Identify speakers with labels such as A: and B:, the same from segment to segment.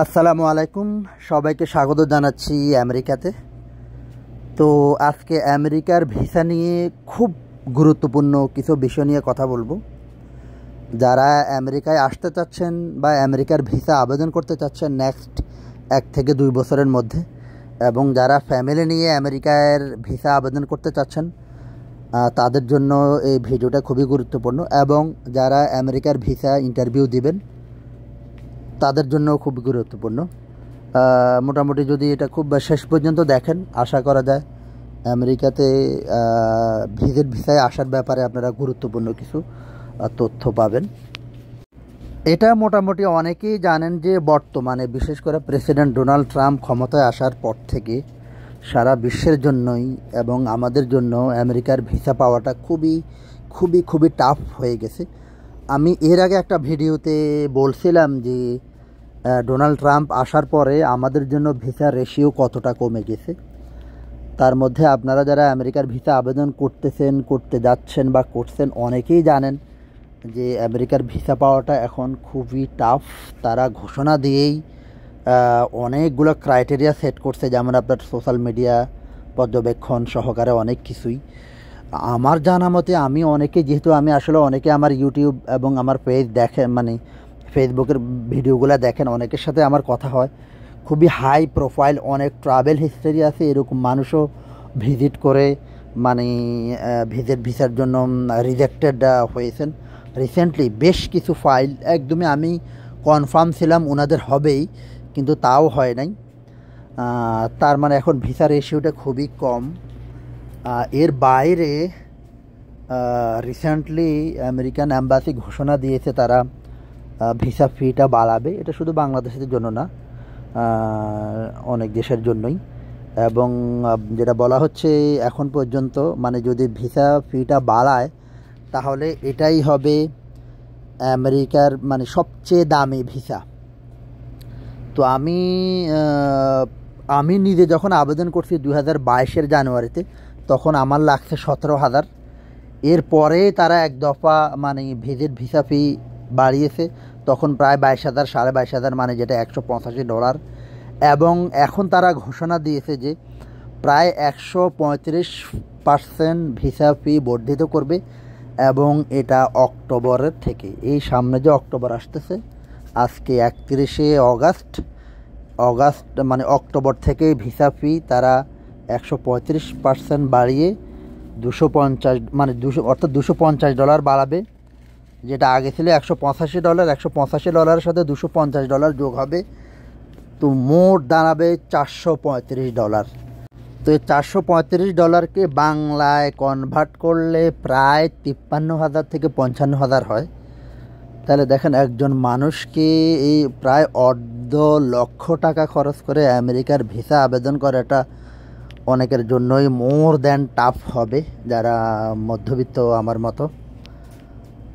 A: আসসালামু আলাইকুম, সবাইকে স্বাগত জানাচ্ছি আমেরিকাতে। তো আজকে আমেরিকার ভিসা নিয়ে খুব গুরুত্বপূর্ণ কিছু বিষয় নিয়ে কথা বলবো। যারা আমেরিকায় আসতে চাচ্ছেন বা আমেরিকার ভিসা আবেদন করতে চাচ্ছেন নেক্সট 1 থেকে 2 বছরের মধ্যে, এবং যারা ফ্যামিলি নিয়ে আমেরিকার ভিসা আবেদন করতে চাচ্ছেন তাদের জন্য এই ভিডিওটা খুবই গুরুত্বপূর্ণ, এবং যারা আমেরিকার ভিসা ইন্টারভিউ দিবেন তাদের জন্য খুব গুরুত্বপূর্ণ। মোটামুটি যদি এটা খুব শেষ পর্যন্ত দেখেন, আশা করা যায় আমেরিকাতে ভিসায় আসার ব্যাপারে আপনারা গুরুত্বপূর্ণ কিছু তথ্য পাবেন। এটা মোটামুটি অনেকেই জানেন যে বর্তমানে বিশেষ করে প্রেসিডেন্ট ডোনাল্ড ট্রাম্প ক্ষমতায় আসার পর থেকে সারা বিশ্বের জন্যই এবং আমাদের জন্য আমেরিকার ভিসা পাওয়াটা খুবই খুবই খুবই টাফ হয়ে গেছে। আমি এর আগে একটা ভিডিওতে বলছিলাম যে ডোনাল্ড ট্রাম্প আসার পরে আমাদের জন্য ভিসা রেশিও কতটা কমে গেছে। তার মধ্যে আপনারা যারা আমেরিকার ভিসা আবেদন করতে যাচ্ছেন বা করছেন, অনেকেই জানেন যে আমেরিকার ভিসা পাওয়াটা এখন খুবই টাফ। তারা ঘোষণা দিয়েই অনেকগুলো ক্রাইটেরিয়া সেট করছে, যেমন আপনার সোশ্যাল মিডিয়া পর্যবেক্ষণ সহকারে অনেক কিছুই। আমার জানা মতে যেহেতু আমি আসলে অনেকে আমার ইউটিউব এবং আমার পেজ দেখেন, মানে ফেসবুকের ভিডিওগুলো দেখেন, অনেকের সাথে আমার কথা হয়। খুবই হাই প্রোফাইল অনেক ট্রাভেল হিস্টোরি আছে, এরকম মানুষও ভিজিট করে মানে ভিসার জন্য রিজেক্টেড হয়েছেন। রিসেন্টলি বেশ কিছু ফাইল একদমই আমি কনফার্ম ছিলাম ওনাদের হবেই, কিন্তু তাও হয় নাই। তার মানে এখন ভিসা রেশিওটা খুবই কম। এর বাইরে রিসেন্টলি আমেরিকান অ্যাম্বাসি ঘোষণা দিয়েছে তারা ভিসা ফিটা বাড়াবে। এটা শুধু বাংলাদেশের জন্য না, অনেক দেশের জন্যই। এবং যেটা বলা হচ্ছে এখন পর্যন্ত, মানে যদি ভিসা ফিটা বাড়ায় তাহলে এটাই হবে আমেরিকার মানে সবচেয়ে দামি ভিসা। তো আমি নিজে যখন আবেদন করছি 2022 জানুয়ারিতে, তখন আমার লাগছে 17,000। এরপরে তারা এক দফা মানে ভিসা ফি বাড়িয়েছে, তখন প্রায় 22,000, $22,500, মানে যেটা $185। এবং এখন তারা ঘোষণা দিয়েছে যে প্রায় 135% ভিসা ফি বর্ধিত করবে, এবং এটা অক্টোবরের থেকে, এই সামনে যে অক্টোবর আসতেছে, আজকে 31শে অগাস্ট মানে অক্টোবর থেকে ভিসা ফি তারা 135% বাড়িয়ে 250, মানে অর্থাৎ $250 বাড়াবে। যেটা আগে ছিল $185, $185 সাথে $250 যোগ হবে, তো মোট দাঁড়াবে $435। তো এই $435কে বাংলায় কনভার্ট করলে প্রায় 53,000 থেকে 55,000 হয়। তাহলে দেখেন, একজন মানুষকে এই প্রায় $250,000 খরচ করে আমেরিকার ভিসা আবেদন করাটা অনেকের জন্যই মোর দ্যান টাফ হবে, যারা মধ্যবিত্ত আমার মতো।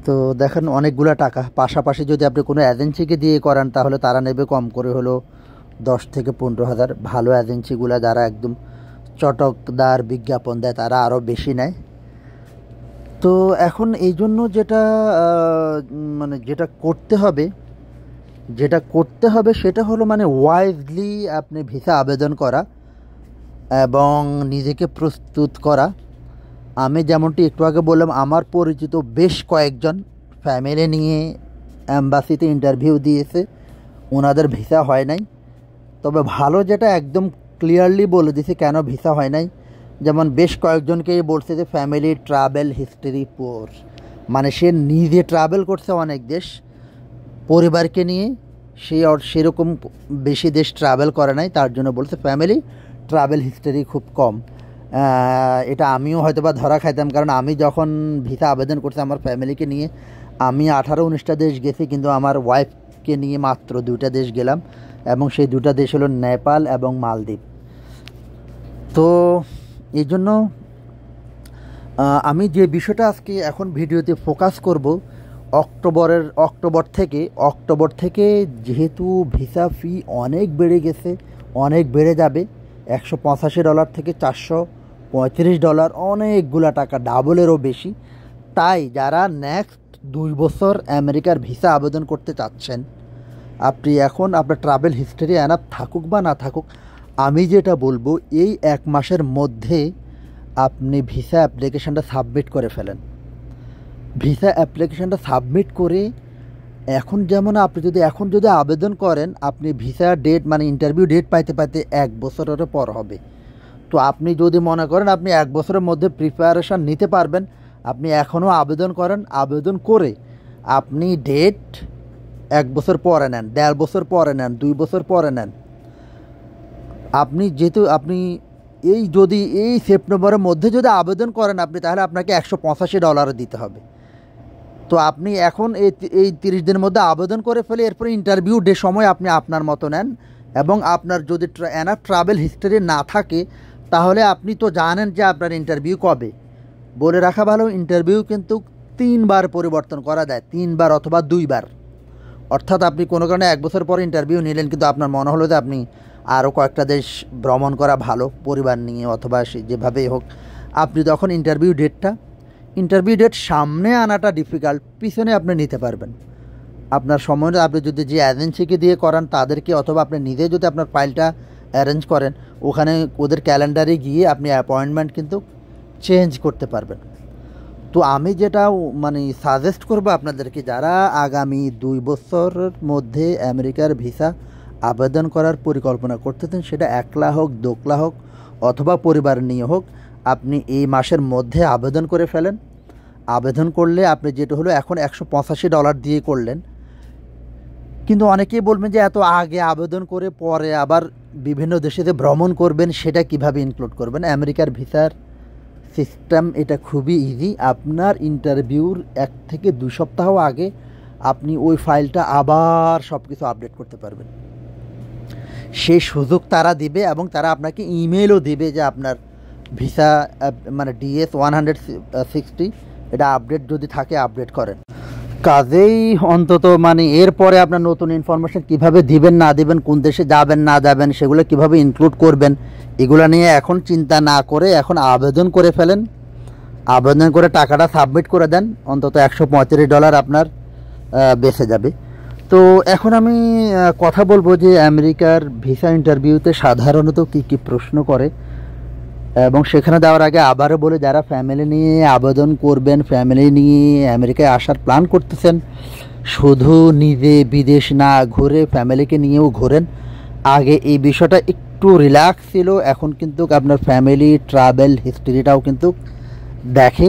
A: তো দেখেন, অনেকগুলো টাকা। পাশাপাশি যদি আপনি কোনো এজেন্সিকে দিয়ে করান তাহলে তারা নেবে কম করে হলো 10 থেকে 15,000। ভালো এজেন্সিগুলো যারা একদম চটকদার বিজ্ঞাপন দেয় তারা আরও বেশি নেয়। তো এখন এই জন্য যেটা করতে হবে সেটা হলো মানে ওয়াইজলি আপনি ভিসা আবেদন করা এবং নিজেকে প্রস্তুত করা। আমি যেমনটি একটু আগে বললাম, আমার পরিচিত বেশ কয়েকজন ফ্যামিলি নিয়ে অ্যাম্বাসিতে ইন্টারভিউ দিয়েছে, ওনাদের ভিসা হয় নাই। তবে ভালো যেটা একদম ক্লিয়ারলি বলে দিছে কেন ভিসা হয় নাই, যেমন বেশ কয়েকজনকেই বলছে যে ফ্যামিলি ট্রাভেল হিস্ট্রি পুয়ার, মানে সে নিজে ট্রাভেল করছে অনেক দেশ পরিবারকে নিয়ে, সেরকম বেশি দেশ ট্রাভেল করে নাই, তার জন্য বলছে ফ্যামিলি ট্রাভেল হিস্ট্রি খুব কম। এটা আমিও হয়তো বা ধরা খাইতাম, কারণ আমি যখন ভিসা আবেদন করছি আমার ফ্যামিলিকে নিয়ে, আমি 18-19টা দেশ গেছি, কিন্তু আমার ওয়াইফকে নিয়ে মাত্র 2টা দেশ গেলাম, এবং সেই 2টা দেশ হলো নেপাল এবং মালদ্বীপ। তো এই জন্য আমি যে বিষয়টা আজকে এখন ভিডিওতে ফোকাস করব, অক্টোবর থেকে যেহেতু ভিসা ফি অনেক বেড়ে গেছে, অনেক বেড়ে যাবে, $185 থেকে $435, অনেকগুলা টাকা, ডাবলেরও বেশি। তাই যারা নেক্সট 2 বছর আমেরিকার ভিসা আবেদন করতে চাচ্ছেন আপনি এখন আপনার ট্রাভেল হিস্টোরি এনাফ থাকুক বা না থাকুক, আমি যেটা বলবো এই 1 মাসের মধ্যে আপনি ভিসা অ্যাপ্লিকেশানটা সাবমিট করে ফেলেন। ভিসা অ্যাপ্লিকেশানটা সাবমিট করে এখন যেমন আপনি যদি আবেদন করেন, আপনি ভিসা ডেট মানে ইন্টারভিউ ডেট পাইতে 1 বছরের পর হবে। তো আপনি যদি মনে করেন আপনি 1 বছরের মধ্যে প্রিপারেশান নিতে পারবেন, আপনি এখনও আবেদন করেন, আবেদন করে আপনি ডেট 1 বছর পরে নেন, 1.5 বছর পরে নেন, 2 বছর পরে নেন। আপনি যেহেতু আপনি যদি এই সেপ্টেম্বরের মধ্যে যদি আবেদন করেন আপনি, তাহলে আপনাকে $185 দিতে হবে। তো আপনি এখন এই 30 দিনের মধ্যে আবেদন করে ফেলে এরপরে ইন্টারভিউ ডে সময় আপনি আপনার মতো নেন। এবং আপনার যদি এনাফ ট্রাভেল হিস্টোরি না থাকে, তাহলে আপনি তো জানেন যে আপনার ইন্টারভিউ কবে। বলে রাখা ভালো, ইন্টারভিউ কিন্তু 3 বার পরিবর্তন করা যায়, 3 বার অথবা 2 বার। অর্থাৎ আপনি কোনো কারণে 1 বছর পর ইন্টারভিউ নিলেন, কিন্তু আপনার মনে হলো যে আপনি আরও কয়েকটা দেশ ভ্রমণ করা ভালো পরিবার নিয়ে অথবা যেভাবেই হোক, আপনি তখন ইন্টারভিউ ডেট সামনে আনাটা ডিফিকাল্ট, পিছনে আপনি নিতে পারবেন আপনার সময়। আপনি যদি যে এজেন্সিকে দিয়ে করান তাদেরকে, অথবা আপনি নিজে যদি আপনার ফাইলটা অ্যারেঞ্জ করেন, ওখানে ওদের ক্যালেন্ডারে গিয়ে আপনি অ্যাপয়েন্টমেন্ট কিন্তু চেঞ্জ করতে পারবেন। তো আমি যেটা মানে সাজেস্ট করবো আপনাদেরকে, যারা আগামী 2 বছরের মধ্যে আমেরিকার ভিসা আবেদন করার পরিকল্পনা করতেছেন, সেটা একলা হোক, দোকলা হোক অথবা পরিবার নিয়ে হোক, আপনি এই মাসের মধ্যে আবেদন করে ফেলেন। আবেদন করলে আপনি যেটা হলো এখন $185 দিয়ে করলেন, কিন্তু অনেকেই বলবেন যে এত আগে আবেদন করে পরে আবার বিভিন্ন দেশে যে ভ্রমণ করবেন সেটা কিভাবে ইনক্লুড করবেন। আমেরিকার ভিসার সিস্টেম এটা খুবই ইজি। আপনার ইন্টারভিউর 1 থেকে 2 সপ্তাহ আগে আপনি ওই ফাইলটা আবার সব কিছু আপডেট করতে পারবেন। সেই সুযোগ তারা দিবে এবং তারা আপনাকে ইমেলও দিবে যে আপনার ভিসা মানে DS-160 এটা আপডেট যদি থাকে আপডেট করেন। কাজেই অন্তত মানে এরপরে আপনার নতুন ইনফরমেশন কিভাবে দিবেন না দিবেন, কোন দেশে যাবেন না যাবেন, সেগুলো কিভাবে ইনক্লুড করবেন, এগুলো নিয়ে এখন চিন্তা না করে এখন আবেদন করে ফেলেন। আবেদন করে টাকাটা সাবমিট করে দেন, অন্তত $135 আপনার বেঁচে যাবে। তো এখন আমি কথা বলবো যে আমেরিকার ভিসা ইন্টারভিউতে সাধারণত কী প্রশ্ন করে, এবং সেখানে যাওয়ার আগে আবারও বলে, যারা ফ্যামিলি নিয়ে আবেদন করবেন, ফ্যামিলি নিয়ে আমেরিকায় আসার প্ল্যান করতেছেন, শুধু নিজে বিদেশ না ঘুরে ফ্যামিলিকে নিয়েও ঘোরেন। আগে এই বিষয়টা একটু রিল্যাক্স ছিল, এখন কিন্তু আপনার ফ্যামিলি ট্রাভেল হিস্ট্রিটাও কিন্তু দেখে।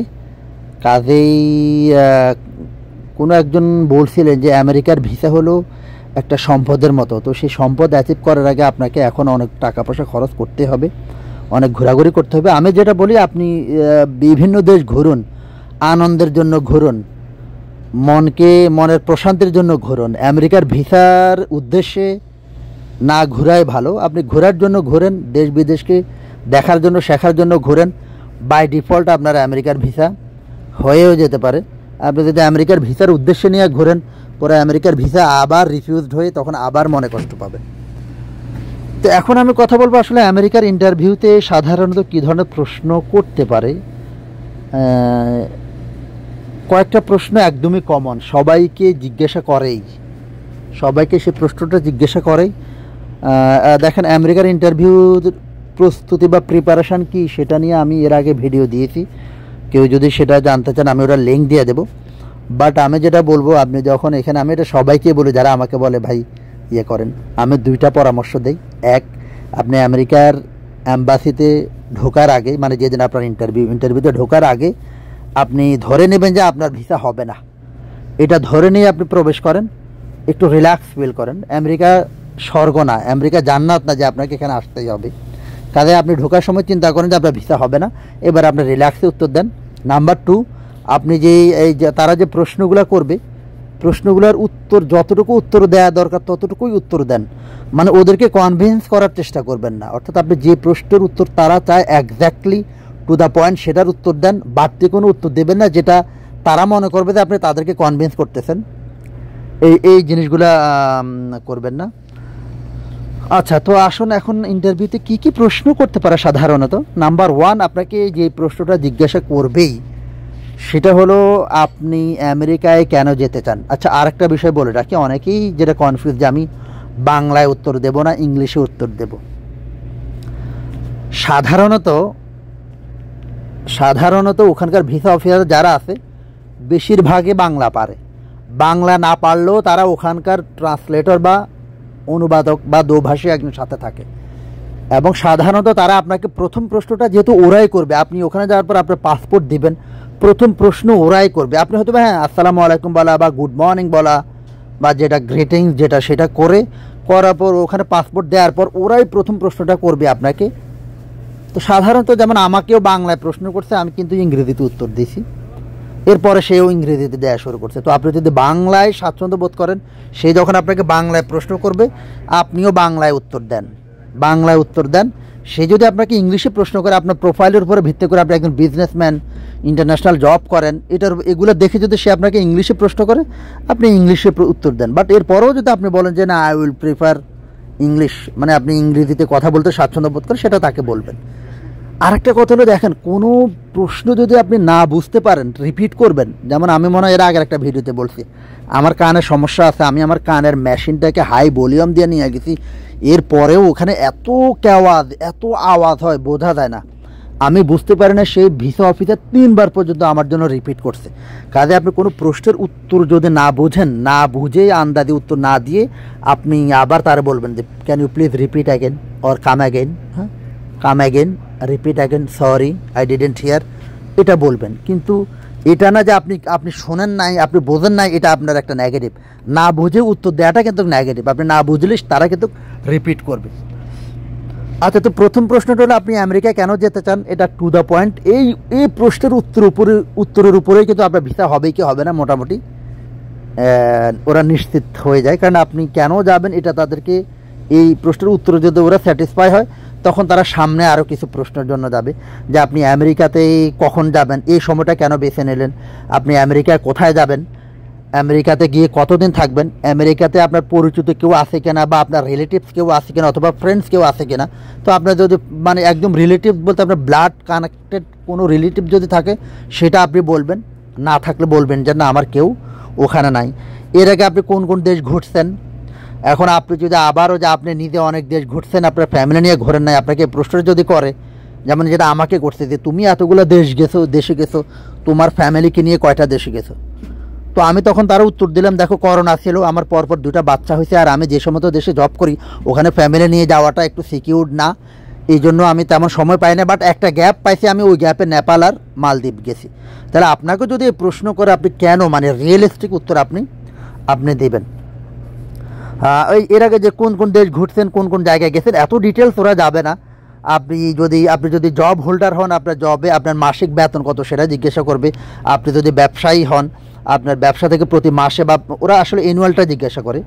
A: কাজেই কোনো একজন বলছিলেন যে আমেরিকার ভিসা হলো একটা সম্পদের মতো, তো সেই সম্পদ অ্যাচিভ করার আগে আপনাকে এখন অনেক টাকা পয়সা খরচ করতে হবে, অনেক ঘোরাঘুরি করতে হবে। আমি যেটা বলি, আপনি বিভিন্ন দেশ ঘুরুন, আনন্দের জন্য ঘুরুন, মনের প্রশান্তির জন্য ঘুরুন। আমেরিকার ভিসার উদ্দেশ্যে না ঘোরাই ভালো। আপনি ঘোরার জন্য ঘোরেন, দেশ বিদেশকে দেখার জন্য শেখার জন্য ঘোরেন, বাই ডিফল্ট আপনার আমেরিকার ভিসা হয়েও যেতে পারে। আপনি যদি আমেরিকার ভিসার উদ্দেশ্যে নিয়ে ঘোরেন, পরে আমেরিকার ভিসা আবার রিফিউজড হয়ে তখন আবার মনে কষ্ট পাবেন। তো এখন আমি কথা বলবো আসলে আমেরিকার ইন্টারভিউতে সাধারণত কী ধরনের প্রশ্ন করতে পারে। কয়েকটা প্রশ্ন একদমই কমন, সবাইকে সে প্রশ্নটা জিজ্ঞাসা করেই। দেখেন, আমেরিকার ইন্টারভিউর প্রস্তুতি বা প্রিপারেশান কি সেটা নিয়ে আমি এর আগে ভিডিও দিয়েছি, কেউ যদি সেটা জানতে চান আমি ওটা লিঙ্ক দিয়ে দেবো। বাট আমি যেটা বলবো, আপনি যখন এখানে, আমি এটা সবাইকে বলি যারা আমাকে বলে ভাই ইয়ে করেন, আমি 2টা পরামর্শ দিই। এক, আপনি আমেরিকার অ্যাম্বাসিতে ঢোকার আগে, মানে যেদিন আপনার ইন্টারভিউতে ঢোকার আগে আপনি ধরে নেবেন যে আপনার ভিসা হবে না। এটা ধরে নিয়ে আপনি প্রবেশ করেন, একটু রিল্যাক্স ফিল করেন। আমেরিকা স্বর্গ না, আমেরিকা জান্নাত না যে আপনাকে এখানে আসতেই হবে। কাজে আপনি ঢোকার সময় চিন্তা করেন যে আপনার ভিসা হবে না, এবার আপনি রিল্যাক্সে উত্তর দেন। নাম্বার 2, আপনি তারা যে প্রশ্নগুলো করবে, প্রশ্নগুলোর উত্তর যতটুকু উত্তর দেওয়া দরকার ততটুকুই উত্তর দেন। মানে ওদেরকে কনভিন্স করার চেষ্টা করবেন না। অর্থাৎ আপনি যে প্রশ্নের উত্তর তারা চায় এক্স্যাক্টলি টু দ্য পয়েন্ট সেটার উত্তর দেন, বাড়তি কোনো উত্তর দেবেন না যেটা তারা মনে করবে যে আপনি তাদেরকে কনভিন্স করতেছেন। এই জিনিসগুলা করবেন না। আচ্ছা, তো আসুন এখন ইন্টারভিউতে কি প্রশ্ন করতে পারে সাধারণত। নাম্বার 1, আপনাকে যে প্রশ্নটা জিজ্ঞাসা করবেই সেটা হলো আপনি আমেরিকায় কেন যেতে চান। আচ্ছা, আরেকটা বিষয় বলে রাখি, অনেকেই যেটা কনফিউজ যে আমি বাংলায় উত্তর দেব না ইংলিশে উত্তর দেব। সাধারণত ওখানকার ভিসা অফিসার যারা আছে বেশিরভাগই বাংলা পারে। বাংলা না পারলেও তারা ওখানকার ট্রান্সলেটর বা অনুবাদক বা দোভাষী একজন সাথে থাকে, এবং সাধারণত তারা আপনাকে প্রথম প্রশ্নটা যেহেতু ওরাই করবে, আপনি ওখানে যাওয়ার পর আপনার পাসপোর্ট দিবেন, প্রথম প্রশ্ন ওরাই করবে। আপনি হয়তো হ্যাঁ আসসালামু আলাইকুম বলা বা গুড মর্নিং বলা বা যেটা গ্রিটিংস যেটা সেটা করার পর ওখানে পাসপোর্ট দেওয়ার পর ওরাই প্রথম প্রশ্নটা করবে আপনাকে। তো সাধারণত যেমন আমাকেও বাংলায় প্রশ্ন করছে, আমি কিন্তু ইংরেজিতে উত্তর দিয়েছি, এরপরে সেও ইংরেজিতে দেওয়া শুরু করছে। তো আপনি যদি বাংলায় স্বাচ্ছন্দ্য বোধ করেন, সে যখন আপনাকে বাংলায় প্রশ্ন করবে আপনিও বাংলায় উত্তর দেন। সে যদি আপনাকে ইংলিশে প্রশ্ন করে, আপনার প্রোফাইলের উপরে ভিত্তি করে আপনি একজন বিজনেসম্যান, ইন্টারন্যাশনাল জব করেন, এগুলো দেখে যদি সে আপনাকে ইংলিশে প্রশ্ন করে আপনি ইংলিশে উত্তর দেন। বাট এরপরেও যদি আপনি বলেন যে না আই উইল প্রিফার ইংলিশ, মানে আপনি ইংরেজিতে কথা বলতে স্বাচ্ছন্দ্য বোধ করেন, সেটা তাকে বলবেন। আরেকটা কথা হলো, দেখেন কোনো প্রশ্ন যদি আপনি না বুঝতে পারেন রিপিট করবেন। যেমন আমি মনে হয় এর আগের একটা ভিডিওতে বলছি, আমার কানের সমস্যা আছে, আমি আমার কানের মেশিনটাকে হাই ভলিউম দিয়ে নিয়ে গেছি, এরপরেও ওখানে এত আওয়াজ হয় বোঝা যায় না, আমি বুঝতে পারি না। সেই ভিসা অফিসার 3 বার পর্যন্ত আমার জন্য রিপিট করছে। কাজে আপনি কোনো প্রশ্নের উত্তর যদি না বোঝেন, না বুঝে আন্দাজে উত্তর না দিয়ে আপনি আবার তারা বলবেন যে can you please repeat again or come again, repeat again, sorry I didn't hear, এটা বলবেন। কিন্তু এটা না যে আপনি শোনেন নাই, আপনি বোঝেন নাই, এটা আপনার একটা নেগেটিভ। না বুঝে উত্তর দেওয়াটা কিন্তু নেগেটিভ, আপনি না বুঝলে তারা কিন্তু রিপিট করবে। আচ্ছা, তো প্রথম প্রশ্নটা হলো আপনি আমেরিকায় কেন যেতে চান, এটা টু দ্য পয়েন্ট। এই প্রশ্নের উত্তরের উপরেই কিন্তু আপনার ভিসা হবে কি হবে না মোটামুটি ওরা নিশ্চিত হয়ে যায়। কারণ আপনি কেন যাবেন এটা তাদেরকে, এই প্রশ্নের উত্তরে যদি ওরা স্যাটিসফাই হয় তখন তারা সামনে আরও কিছু প্রশ্নের জন্য যাবে, যে আপনি আমেরিকাতে কখন যাবেন, এই সময়টা কেন বেছে নিলেন, আপনি আমেরিকায় কোথায় যাবেন, আমেরিকাতে গিয়ে কতদিন থাকবেন, আমেরিকাতে আপনার পরিচিত কেউ আছে কিনা বা আপনার রিলেটিভস কেউ আছে কিনা অথবা ফ্রেন্ডস কেউ আছে কিনা। তো আপনার যদি মানে একদম রিলেটিভ বলতে আপনার ব্লাড কানেক্টেড কোনো রিলেটিভ যদি থাকে সেটা আপনি বলবেন, না থাকলে বলবেন যে না আমার কেউ ওখানে নাই। এর আগে আপনি কোন কোন দেশ ঘুরছেন, এখন আপনি যদি আবারও যে আপনি নিজে অনেক দেশ ঘুরছেন, আপনার ফ্যামিলি নিয়ে ঘোরেন নাই, আপনাকে প্রশ্ন যদি করে, যেমন যেটা আমাকে করছে যে তুমি এতগুলো দেশে গেছো, তোমার ফ্যামিলিকে নিয়ে কয়টা দেশে গেছো। তো আমি তখন তারা উত্তর দিলাম, দেখো করোনা ছিল, আমার পরপর 2টা বাচ্চা হয়েছে, আর আমি যে সমস্ত দেশে জব করি ওখানে ফ্যামিলি নিয়ে যাওয়াটা একটু সিকিউরড না, এই জন্য আমি তেমন সময় পাই না। বাট একটা গ্যাপ পাইছি, আমি ওই গ্যাপে নেপাল আর মালদ্বীপ গেছি। তাহলে আপনাকে যদি প্রশ্ন করে আপনি কেন, মানে রিয়েলিস্টিক উত্তর আপনি দেবেন। এর আগে যে কোন কোন দেশ ঘুরছেন, কোন কোন জায়গায় গেছেন, এত ডিটেলস ওরা যাবে না। আপনি যদি জব হোল্ডার হন, আপনার জবে আপনার মাসিক বেতন কত সেটা জিজ্ঞাসা করবে। আপনি যদি ব্যবসায়ী হন, আপনার ব্যবসা থেকে প্রতি মাসে, বা ওরা আসলে অ্যানুয়ালটা জিজ্ঞাসা করে,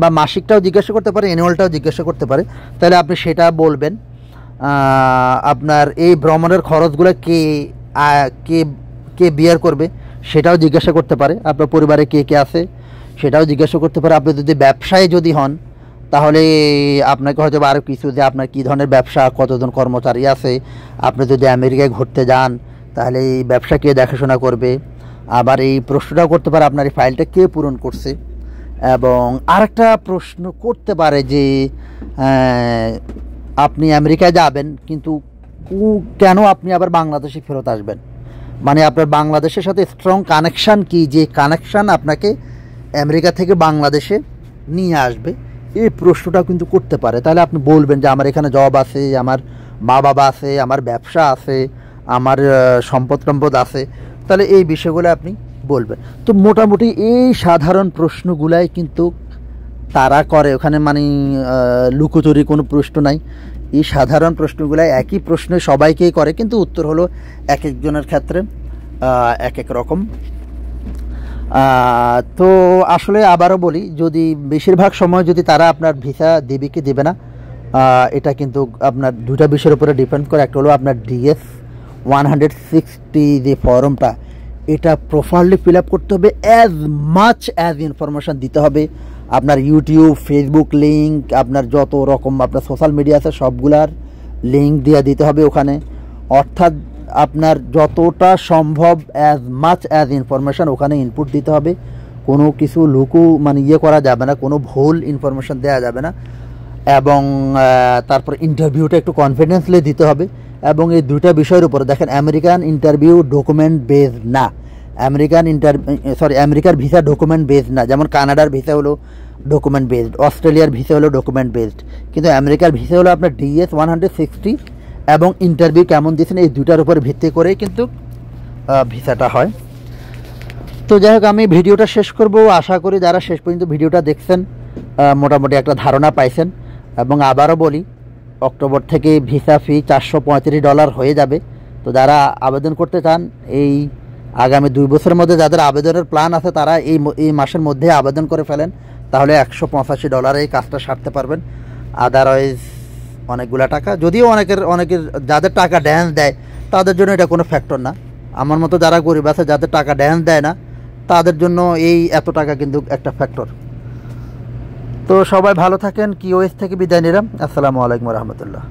A: বা মাসিকটাও জিজ্ঞাসা করতে পারে, অ্যানুয়ালটাও জিজ্ঞাসা করতে পারে, তাহলে আপনি সেটা বলবেন। আপনার এই ভ্রমণের খরচগুলো কে বিয়ার করবে সেটাও জিজ্ঞাসা করতে পারে। আপনার পরিবারে কে আছে সেটাও জিজ্ঞাসা করতে পারে। আপনি যদি ব্যবসায়ী যদি হন তাহলে আপনাকে হয়তো আরও কিছু, যে আপনার কী ধরনের ব্যবসা, কতজন কর্মচারী আছে, আপনি যদি আমেরিকায় ঘুরতে যান তাহলে এই ব্যবসা কে দেখাশোনা করবে। আবার এই প্রশ্নটাও করতে পারে আপনার এই ফাইলটা কে পূরণ করছে। এবং আরেকটা প্রশ্ন করতে পারে যে আপনি আমেরিকায় যাবেন কিন্তু কেন আপনি আবার বাংলাদেশে ফেরত আসবেন, মানে আপনার বাংলাদেশের সাথে স্ট্রং কানেকশান কি, যে কানেকশান আপনাকে আমেরিকা থেকে বাংলাদেশে নিয়ে আসবে, এই প্রশ্নটাও কিন্তু করতে পারে। তাহলে আপনি বলবেন যে আমার এখানে জব আছে, আমার মা বাবা আছে, আমার ব্যবসা আছে, আমার সম্পদ আছে, তাহলে এই বিষয়গুলো আপনি বলবেন। তো মোটামুটি এই সাধারণ প্রশ্নগুলাই কিন্তু তারা করে ওখানে, মানে লুকোচুরি কোনো প্রশ্ন নাই। এই সাধারণ প্রশ্নগুলাই একই প্রশ্ন সবাইকেই করে, কিন্তু উত্তর হলো এক একজনের ক্ষেত্রে এক এক রকম। তো আসলে আবারও বলি, যদি বেশিরভাগ সময় যদি তারা আপনার ভিসা দেবে কি দেবে না, এটা কিন্তু আপনার 2টা বিষয়ের উপরে ডিপেন্ড করে। একটা হলো আপনার DS-160 যে ফর্মটা, এটা প্রপারলি ফিল আপ করতে হবে, অ্যাজ মাচ অ্যাজ ইনফরমেশান দিতে হবে। আপনার ইউটিউব, ফেসবুক লিঙ্ক, আপনার যত রকম আপনার সোশ্যাল মিডিয়া আছে সবগুলার লিঙ্ক দিয়ে দিতে হবে ওখানে। অর্থাৎ আপনার যতটা সম্ভব অ্যাজ মাচ অ্যাজ ইনফরমেশান ওখানে ইনপুট দিতে হবে। কোনো কিছু লুকু মানে করা যাবে না, কোনো ভুল ইনফরমেশান দেওয়া যাবে না। এবং তারপর ইন্টারভিউটা একটু কনফিডেন্সলি দিতে হবে। এবং এই দুইটা বিষয়ের উপরে দেখেন, আমেরিকান ইন্টারভিউ ডকুমেন্ট বেসড না, আমেরিকার ভিসা ডকুমেন্ট বেসড না। যেমন কানাডার ভিসা হলো ডকুমেন্ট বেসড, অস্ট্রেলিয়ার ভিসা হলো ডকুমেন্ট বেসড, কিন্তু আমেরিকার ভিসা হলো আপনার DS 160 এবং ইন্টারভিউ কেমন দিয়েছেন এই দুটার উপর ভিত্তি করেই কিন্তু ভিসাটা হয়। তো যাই হোক, আমি ভিডিওটা শেষ করব। আশা করি যারা শেষ পর্যন্ত ভিডিওটা দেখছেন মোটামুটি একটা ধারণা পাইছেন। এবং আবারও বলি, অক্টোবর থেকে ভিসা ফি $435 হয়ে যাবে। তো যারা আবেদন করতে চান, এই আগামী 2 বছরের মধ্যে যাদের আবেদনের প্ল্যান আছে তারা এই মাসের মধ্যে আবেদন করে ফেলেন, তাহলে $185 এই কাজটা সারতে পারবেন। আদারওয়াইজ অনেকগুলো টাকা, যদিও অনেকের যাদের টাকা ড্যান্স দেয় তাদের জন্য এটা কোনো ফ্যাক্টর না। আমার মতো যারা গরিব আছে, যাদের টাকা ড্যান্স দেয় না, তাদের জন্য এই এত টাকা কিন্তু একটা ফ্যাক্টর। তো সবাই ভালো থাকেন। QoS থেকে বিদায় নিলাম। আসসালামু আলাইকুম রহমতুল্লাহ।